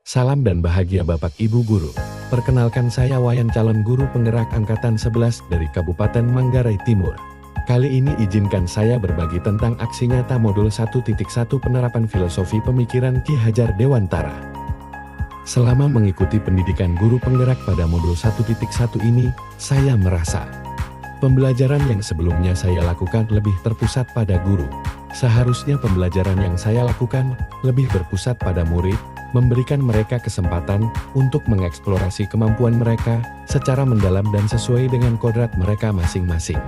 Salam dan bahagia Bapak Ibu Guru. Perkenalkan saya Wayan, calon guru penggerak Angkatan 11 dari Kabupaten Manggarai Timur. Kali ini izinkan saya berbagi tentang aksi nyata modul 1.1 penerapan filosofi pemikiran Ki Hajar Dewantara. Selama mengikuti pendidikan guru penggerak pada modul 1.1 ini, saya merasa pembelajaran yang sebelumnya saya lakukan lebih terpusat pada guru. Seharusnya pembelajaran yang saya lakukan lebih berpusat pada murid, memberikan mereka kesempatan untuk mengeksplorasi kemampuan mereka secara mendalam dan sesuai dengan kodrat mereka masing-masing.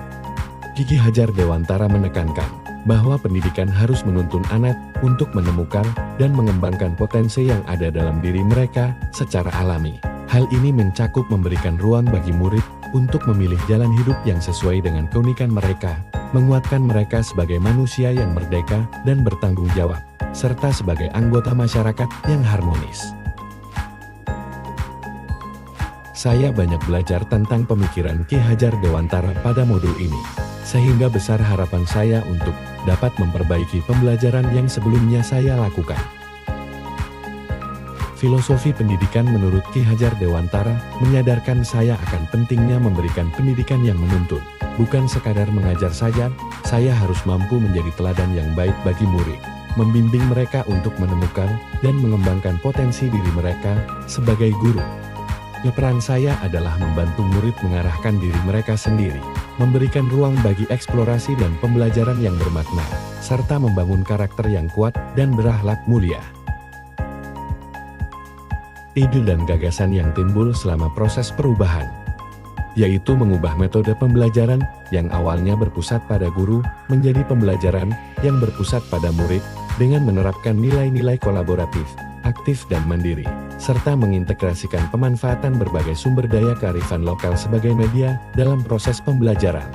Ki Hajar Dewantara menekankan bahwa pendidikan harus menuntun anak untuk menemukan dan mengembangkan potensi yang ada dalam diri mereka secara alami. Hal ini mencakup memberikan ruang bagi murid untuk memilih jalan hidup yang sesuai dengan keunikan mereka, menguatkan mereka sebagai manusia yang merdeka dan bertanggung jawab, serta sebagai anggota masyarakat yang harmonis. Saya banyak belajar tentang pemikiran Ki Hajar Dewantara pada modul ini, sehingga besar harapan saya untuk dapat memperbaiki pembelajaran yang sebelumnya saya lakukan. Filosofi pendidikan menurut Ki Hajar Dewantara menyadarkan saya akan pentingnya memberikan pendidikan yang menuntun. Bukan sekadar mengajar saja, saya harus mampu menjadi teladan yang baik bagi murid, membimbing mereka untuk menemukan dan mengembangkan potensi diri mereka sebagai guru. Peran saya adalah membantu murid mengarahkan diri mereka sendiri, memberikan ruang bagi eksplorasi dan pembelajaran yang bermakna, serta membangun karakter yang kuat dan berakhlak mulia. Ide dan gagasan yang timbul selama proses perubahan, yaitu mengubah metode pembelajaran yang awalnya berpusat pada guru menjadi pembelajaran yang berpusat pada murid dengan menerapkan nilai-nilai kolaboratif, aktif dan mandiri, serta mengintegrasikan pemanfaatan berbagai sumber daya kearifan lokal sebagai media dalam proses pembelajaran.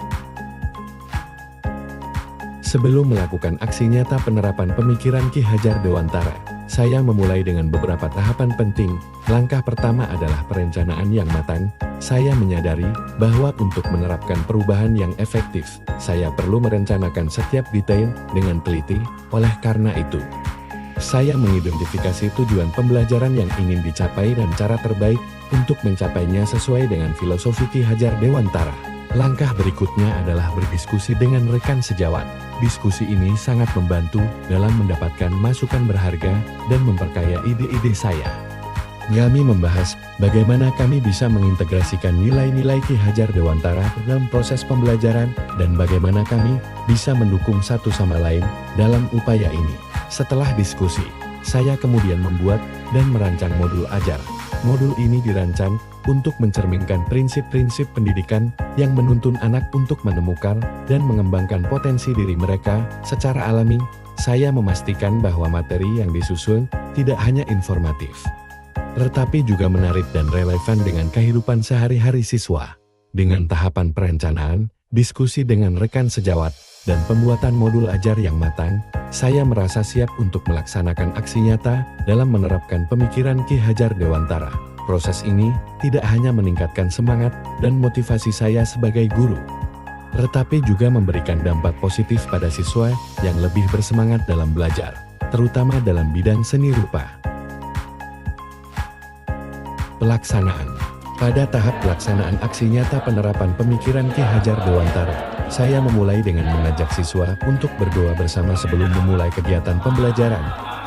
Sebelum melakukan aksi nyata penerapan pemikiran Ki Hajar Dewantara, saya memulai dengan beberapa tahapan penting. Langkah pertama adalah perencanaan yang matang. Saya menyadari bahwa untuk menerapkan perubahan yang efektif, saya perlu merencanakan setiap detail dengan teliti. Oleh karena itu, saya mengidentifikasi tujuan pembelajaran yang ingin dicapai dan cara terbaik untuk mencapainya sesuai dengan filosofi Ki Hajar Dewantara. Langkah berikutnya adalah berdiskusi dengan rekan sejawat. Diskusi ini sangat membantu dalam mendapatkan masukan berharga dan memperkaya ide-ide saya. Kami membahas bagaimana kami bisa mengintegrasikan nilai-nilai Ki Hajar Dewantara dalam proses pembelajaran dan bagaimana kami bisa mendukung satu sama lain dalam upaya ini. Setelah diskusi, saya kemudian membuat dan merancang modul ajar. Modul ini dirancang untuk mencerminkan prinsip-prinsip pendidikan yang menuntun anak untuk menemukan dan mengembangkan potensi diri mereka secara alami. Saya memastikan bahwa materi yang disusun tidak hanya informatif, tetapi juga menarik dan relevan dengan kehidupan sehari-hari siswa. Dengan tahapan perencanaan, diskusi dengan rekan sejawat, dan pembuatan modul ajar yang matang, saya merasa siap untuk melaksanakan aksi nyata dalam menerapkan pemikiran Ki Hajar Dewantara. Proses ini tidak hanya meningkatkan semangat dan motivasi saya sebagai guru, tetapi juga memberikan dampak positif pada siswa yang lebih bersemangat dalam belajar, terutama dalam bidang seni rupa. Pelaksanaan. Pada tahap pelaksanaan aksi nyata penerapan pemikiran Ki Hajar Dewantara, saya memulai dengan mengajak siswa untuk berdoa bersama sebelum memulai kegiatan pembelajaran.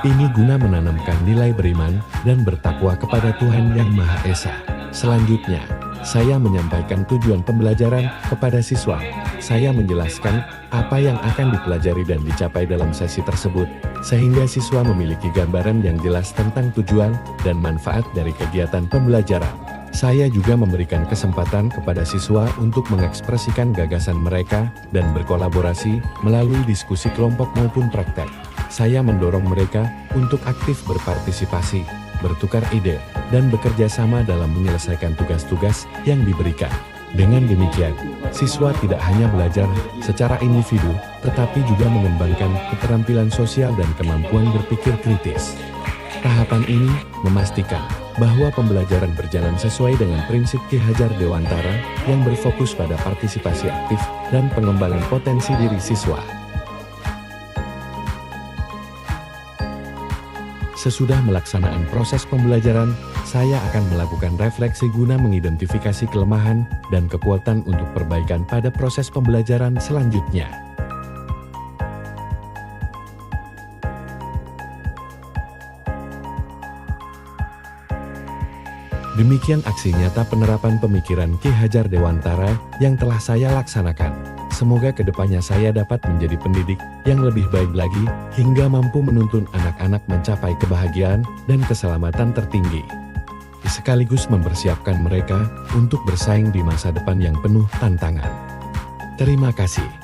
Ini guna menanamkan nilai beriman dan bertakwa kepada Tuhan Yang Maha Esa. Selanjutnya, saya menyampaikan tujuan pembelajaran kepada siswa. Saya menjelaskan apa yang akan dipelajari dan dicapai dalam sesi tersebut, sehingga siswa memiliki gambaran yang jelas tentang tujuan dan manfaat dari kegiatan pembelajaran. Saya juga memberikan kesempatan kepada siswa untuk mengekspresikan gagasan mereka dan berkolaborasi melalui diskusi kelompok maupun praktek. Saya mendorong mereka untuk aktif berpartisipasi, bertukar ide, dan bekerja sama dalam menyelesaikan tugas-tugas yang diberikan. Dengan demikian, siswa tidak hanya belajar secara individu, tetapi juga mengembangkan keterampilan sosial dan kemampuan berpikir kritis. Tahapan ini memastikan bahwa pembelajaran berjalan sesuai dengan prinsip Ki Hajar Dewantara yang berfokus pada partisipasi aktif dan pengembangan potensi diri siswa. Sesudah melaksanaan proses pembelajaran, saya akan melakukan refleksi guna mengidentifikasi kelemahan dan kekuatan untuk perbaikan pada proses pembelajaran selanjutnya. Demikian aksi nyata penerapan pemikiran Ki Hajar Dewantara yang telah saya laksanakan. Semoga kedepannya saya dapat menjadi pendidik yang lebih baik lagi hingga mampu menuntun anak-anak mencapai kebahagiaan dan keselamatan tertinggi. Sekaligus mempersiapkan mereka untuk bersaing di masa depan yang penuh tantangan. Terima kasih.